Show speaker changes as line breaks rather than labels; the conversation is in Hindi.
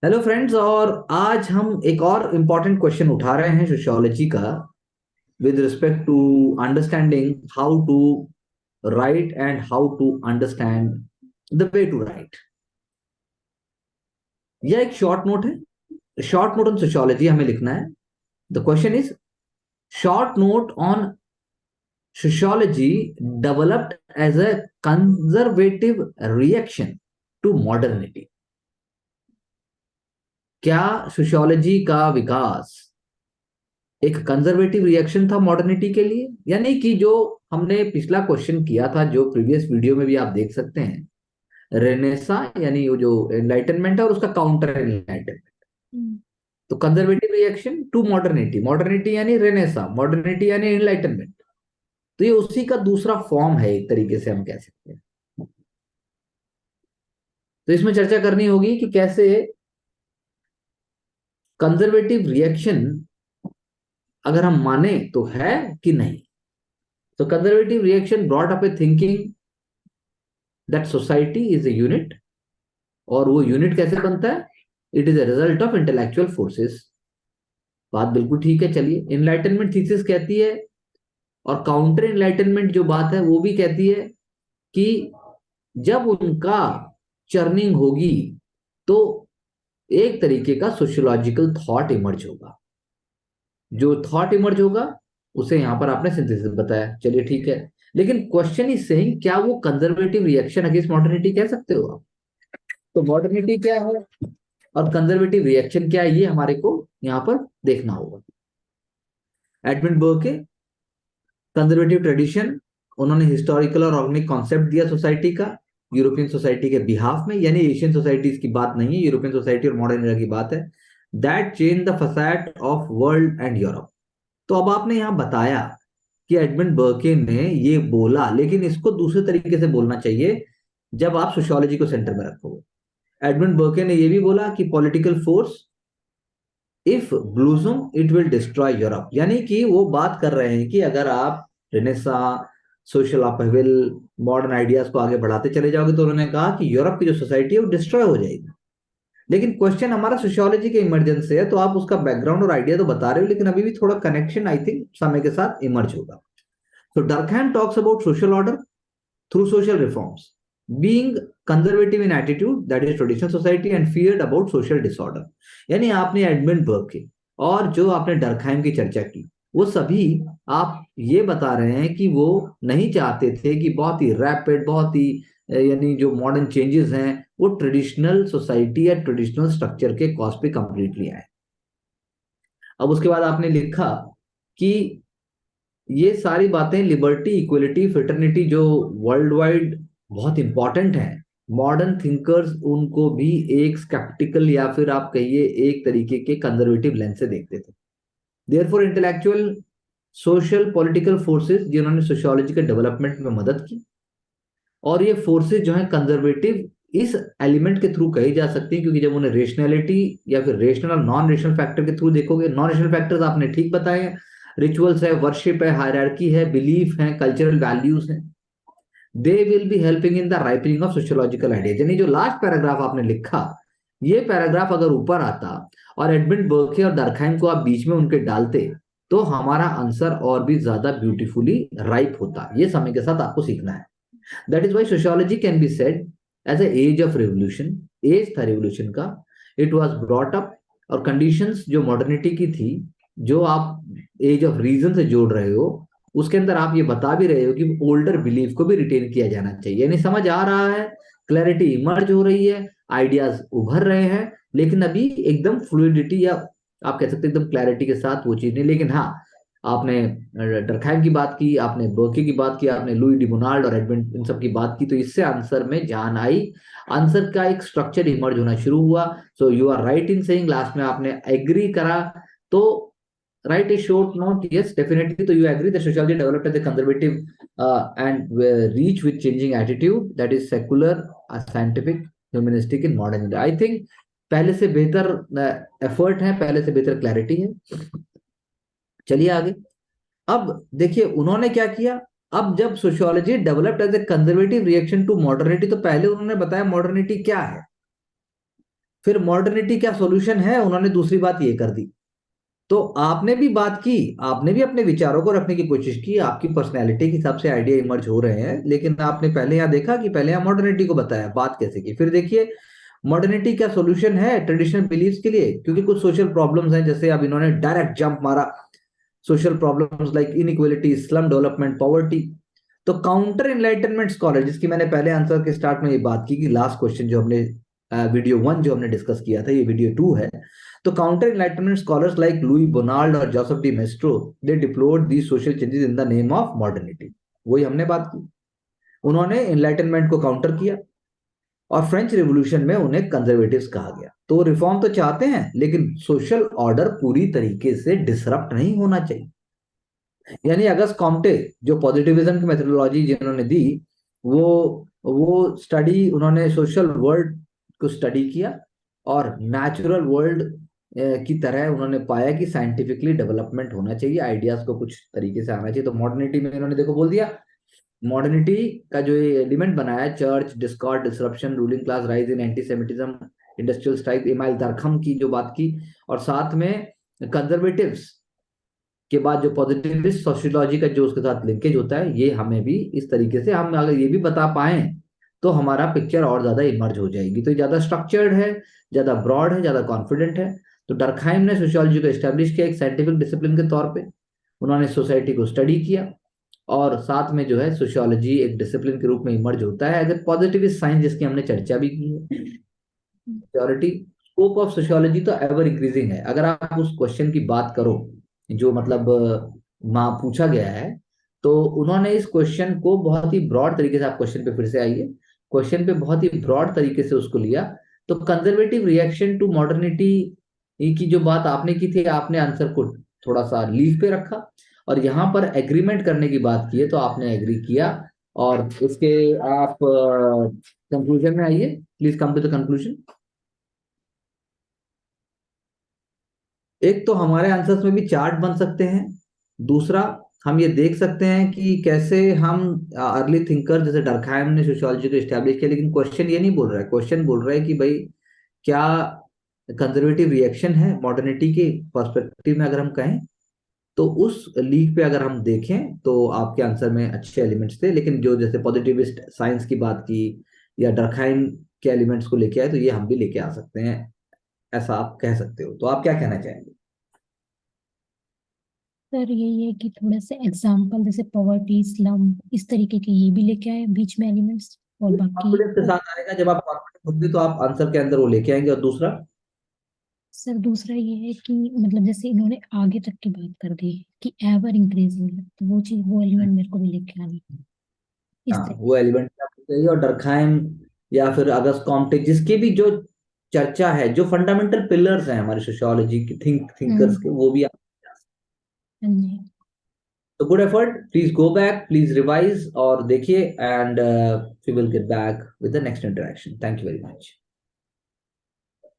Hello friends. और आज हम एक और इम्पॉर्टेंट क्वेश्चन उठा रहे हैं सोशियोलॉजी का, with respect to understanding how to write and how to understand the way to write. यह एक शॉर्ट नोट है। शॉर्ट नोट ऑन सोशियोलॉजी हमें लिखना है। The question is short note on sociology developed as a conservative reaction to modernity. क्या सोशियोलॉजी का विकास एक कंजर्वेटिव रिएक्शन था मॉडर्निटी के लिए? यानी कि जो हमने पिछला क्वेश्चन किया था, जो प्रीवियस वीडियो में भी आप देख सकते हैं, रेनेसा यानी वो जो एनलाइटनमेंट है और उसका काउंटर एनलाइटनमेंट। तो conservative reaction to modernity, modernity यानी रेनेसा, मॉडर्निटी यानी एनलाइटनमेंट। तो ये उसी का दूसरा फॉर्म है, एक तरीके से हम कह सकते हैं। तो इसमें चर्चा करनी होगी कि कैसे कंजर्वेटिव रिएक्शन अगर हम माने तो है कि नहीं। तो conservative reaction brought up a thinking that society is a unit. और वो यूनिट कैसे बनता है? It is a result of intellectual forces. बात बिल्कुल ठीक है। चलिए, इनलाइटनमेंट थीसिस कहती है, और काउंटर इनलाइटनमेंट जो बात है वो भी कहती है कि जब उनका चर्निंग होगी तो एक तरीके का सोशियोलॉजिकल थॉट इमर्ज होगा। जो थॉट इमर्ज होगा उसे यहां पर आपने सिंथेसिस बताया। चलिए ठीक है, लेकिन क्वेश्चन इज सेइंग क्या वो कंजर्वेटिव रिएक्शन अगेंस्ट मॉडर्निटी कह सकते हो आप? तो मॉडर्निटी क्या है और कंजर्वेटिव रिएक्शन क्या है, ये हमारे को यहां पर देखना होगा। एडमंड बर्के, कंजर्वेटिव ट्रेडिशन, उन्होंने हिस्टोरिकल और ऑर्गेनिक कॉन्सेप्ट दिया सोसाइटी का यूरोपियन सोसाइटी के बिहाफ में। यानी एशियन सोसाइटीज की बात नहीं है, यूरोपियन सोसाइटी और मॉडर्न एरा की बात है। That change the facade of world and Europe. तो अब आपने यहां बताया कि एडमंड बर्के ने ये बोला, लेकिन इसको दूसरे तरीके से बोलना चाहिए जब आप सोशियोलॉजी को सेंटर में रखोगे। एडमंड बर्के ने यह भी बोला कि political force if ब्लूसम it will destroy Europe. यानी कि वो बात कर रहे हैं कि अगर आप Renaissance, social upheaval, modern ideas को आगे बढ़ाते चले जाओगे तो उन्होंने कहा कि यूरोप की जो सोसाइटी है वो डिस्ट्रॉय हो जाएगी। लेकिन क्वेश्चन हमारा सोशियोलॉजी के इमरजेंस से है, तो आप उसका बैकग्राउंड और आइडिया तो बता रहे हो, लेकिन अभी भी थोड़ा कनेक्शन आई थिंक समय के साथ इमर्ज होगा। तो Durkheim talks about social order through social reforms, being conservative in attitude, that is traditional society, and feared about social disorder। यानी आपने एडमंड बर्क के और जो आपने डर्कहाइम की चर्चा की, वो सभी आप ये बता रहे हैं कि वो नहीं चाहते थे कि बहुत ही रैपिड, बहुत ही यानी जो मॉडर्न चेंजेस हैं वो ट्रेडिशनल सोसाइटी या ट्रेडिशनल स्ट्रक्चर के कॉस्ट पे कंप्लीटली आए। अब उसके बाद आपने लिखा कि ये सारी बातें लिबर्टी, इक्वलिटी, फ्रेटर्निटी जो वर्ल्ड वाइड बहुत इंपॉर्टेंट है, मॉडर्न थिंकर्स उनको भी एक स्केप्टिकल या फिर आप कहिए एक तरीके के कंजर्वेटिव लेंस से देखते थे। Therefore intellectual, social, political forces जिन्होंने सोशियोलॉजी के डेवलपमेंट में मदद की, और ये फोर्सेस जो है कंजर्वेटिव इस एलिमेंट के थ्रू कही जा सकती है, क्योंकि जब उन्हें रेशनैलिटी या फिर रेशनल और नॉन रेशनल फैक्टर के थ्रू देखोगे, नॉन रेशनल फैक्टर्स आपने ठीक बताए हैं, रिचुअल्स है, वर्शिप है, हायरार्की है, बिलीफ है, कल्चरल वैल्यूज है। They will be helping in the ripening of sociological ideas. यानी जो लास्ट पैराग्राफ आपने लिखा, ये पैराग्राफ अगर ऊपर आता और एडमंड बर्के और डर्कहाइम को आप बीच में उनके डालते, तो हमारा आंसर और भी ज्यादा ब्यूटीफुली राइप होता। ये समय के साथ आपको सीखना है। That is why sociology can be said as a age of revolution. Age था रेवोल्यूशन का। इट वॉज ब्रॉट अप, और कंडीशंस जो मॉडर्निटी की थी, जो आप एज ऑफ रीजन से जोड़ रहे हो, उसके अंदर आप ये बता भी रहे हो कि ओल्डर बिलीफ को भी रिटेन किया जाना चाहिए। यानी समझ आ रहा है, क्लैरिटी इमर्ज हो रही है, आइडियाज उभर रहे हैं, लेकिन अभी एकदम फ्लूइडिटी या आप कह सकते हैं एकदम क्लैरिटी के साथ वो चीज नहीं। लेकिन हाँ, आपने डर्कहाइम की बात की, आपने बर्के की बात की, आपने लुई डी बोनाल्ड और एडमंड इन सब की बात की, तो इससे आंसर में जान आई, आंसर का एक स्ट्रक्चर इमर्ज होना शुरू हुआ। So you are right in saying, last में आपने एग्री करा। तो write a short note. Yes, definitely. So you agree that sociology developed as a conservative and reach with changing attitude, that is secular, scientific, humanistic in modern India. I think पहले से बेहतर एफर्ट है, पहले से बेहतर क्लैरिटी है। चलिए आगे। अब देखिए उन्होंने क्या किया। अब जब sociology developed as a conservative reaction to modernity, तो पहले उन्होंने बताया मॉडर्निटी क्या है। फिर मॉडर्निटी क्या सॉल्यूशन है, उन्होंने दूसरी बात ये कर दी। तो आपने भी बात की, आपने भी अपने विचारों को रखने की कोशिश की, आपकी पर्सनैलिटी के हिसाब से आइडिया इमर्ज हो रहे हैं, लेकिन आपने पहले यहाँ देखा कि पहले यहाँ मॉडर्निटी को बताया, बात कैसे की, फिर देखिए मॉडर्निटी क्या सॉल्यूशन है ट्रेडिशनल बिलीफ्स के लिए, क्योंकि कुछ सोशल प्रॉब्लम्स हैं, जैसे अब इन्होंने डायरेक्ट जंप मारा, social problems like inequality, slum development, poverty. तो काउंटर एनलाइटनमेंट स्कॉलर, जिसकी मैंने पहले आंसर के स्टार्ट में ये बात की कि लास्ट क्वेश्चन जो हमने वीडियो 1 जो हमने डिस्कस किया था, ये वीडियो 2 है। तो counter enlightenment scholars like Louis Bonald और Joseph de Maistre, they deplored the social changes in the name of modernity. वही हमने बात की, उन्होंने एनलाइटनमेंट को काउंटर किया और फ्रेंच रिवॉल्यूशन में उन्हें कंजर्वेटिव्स कहा गया। तो रिफॉर्म तो चाहते हैं, लेकिन सोशल ऑर्डर पूरी तरीके से डिसरप्ट नहीं होना चाहिए। यानी अगस्त कॉम्टे जो पॉजिटिविज्म की मेथोडोलॉजी जिन्होंने दी, वो स्टडी, उन्होंने सोशल वर्ल्ड को स्टडी किया और नेचुरल वर्ल्ड की तरह उन्होंने पाया कि साइंटिफिकली डेवलपमेंट होना चाहिए, आइडियाज को कुछ तरीके से आना चाहिए। तो मॉडर्निटी में इन्होंने देखो बोल दिया, मॉडर्निटी का जो ये एलिमेंट बनाया, church, discord, disruption, ruling class rise in antisemitism, industrial strike, Emile Durkheim की जो बात की, और साथ में कंजर्वेटिव्स के बाद जो पॉजिटिविस्ट सोशियोलॉजी का जो उसके साथ लिंकेज होता है, ये हमें भी इस तरीके से, हम अगर ये भी बता पाए तो हमारा पिक्चर और ज्यादा इमर्ज हो जाएगी। तो ज्यादा स्ट्रक्चर्ड है, ज्यादा ब्रॉड है, ज्यादा कॉन्फिडेंट है। तो डरखाइम ने सोशियोलॉजी को एस्टेब्लिश किया एक साइंटिफिक डिसिप्लिन के तौर पे, उन्होंने सोसाइटी को स्टडी किया, और साथ में जो है सोशियोलॉजी एक डिसिप्लिन के रूप में इमर्ज होता है एज ए पॉजिटिविस्ट साइंस, जिसकी हमने चर्चा भी की है। सिक्योरिटी, स्कोप ऑफ सोशियोलॉजी तो एवर इंक्रीजिंग है। अगर आप उस क्वेश्चन की बात करो जो मतलब वहाँ पूछा गया है, तो उन्होंने इस क्वेश्चन को बहुत ही ब्रॉड तरीके से, आप क्वेश्चन पे फिर से आइए, क्वेश्चन पे बहुत ही ब्रॉड तरीके से उसको लिया। तो कंजर्वेटिव रिएक्शन टू मॉडर्निटी की जो बात आपने की थी, आपने आंसर को थोड़ा सा लीव पे रखा, और यहाँ पर एग्रीमेंट करने की बात की है, तो आपने एग्री किया। और इसके आप कंक्लूजन में आइए, please come to the conclusion. एक तो हमारे आंसर्स में भी चार्ट बन सकते हैं, दूसरा हम ये देख सकते हैं कि कैसे हम अर्ली थिंकर जैसे डरखाइम ने सोशियोलॉजी को एस्टैब्लिश किया, लेकिन क्वेश्चन ये नहीं बोल रहा है, क्वेश्चन बोल रहा है कि भाई क्या कंजर्वेटिव रिएक्शन है मॉडर्निटी के पर्सपेक्टिव में, अगर हम कहें तो उस लीग पे अगर हम देखें तो आपके आंसर में अच्छे एलिमेंट्स थे, लेकिन जो जैसे पॉजिटिविस्ट साइंस की बात की या डरखाइम के एलिमेंट्स को लेके आए, तो ये हम भी लेके आ सकते हैं, ऐसा आप कह सकते हो। तो आप क्या कहना चाहेंगे?
सर यही है कि थोड़ा सा एग्जाम्पल जैसे पॉवर्टी, स्लम, इस तरीके के ये भी लेके आए बीच में एलिमेंट्स, और बाकी।
कॉन्फिडेंस के साथ आएगा, जब आप कॉन्फिडेंस होंगे तो आप आंसर के अंदर वो लेके आएंगे। और दूसरा,
सर दूसरा ये है कि मतलब जैसे इन्होंने आगे तक की बात कर दी कि एवर इंक्रीजिंग है, तो वो चीज, वो एलिमेंट मेरे को भी लेके आनी है इस
हाँ
तरीके।
वो एलिमेंट आप चाहिए, और डरखाइम या फिर अगस्त कॉम्टे, जिसकी भी जो चर्चा है, जो फंडामेंटल पिलर्स हैं हमारी सोशियोलॉजी की, थिंकर्स के, वो भी आप।
हाँ जी।
तो good effort, please go back, please revise और देखिए, and we will get back with the next interaction. Thank you very much.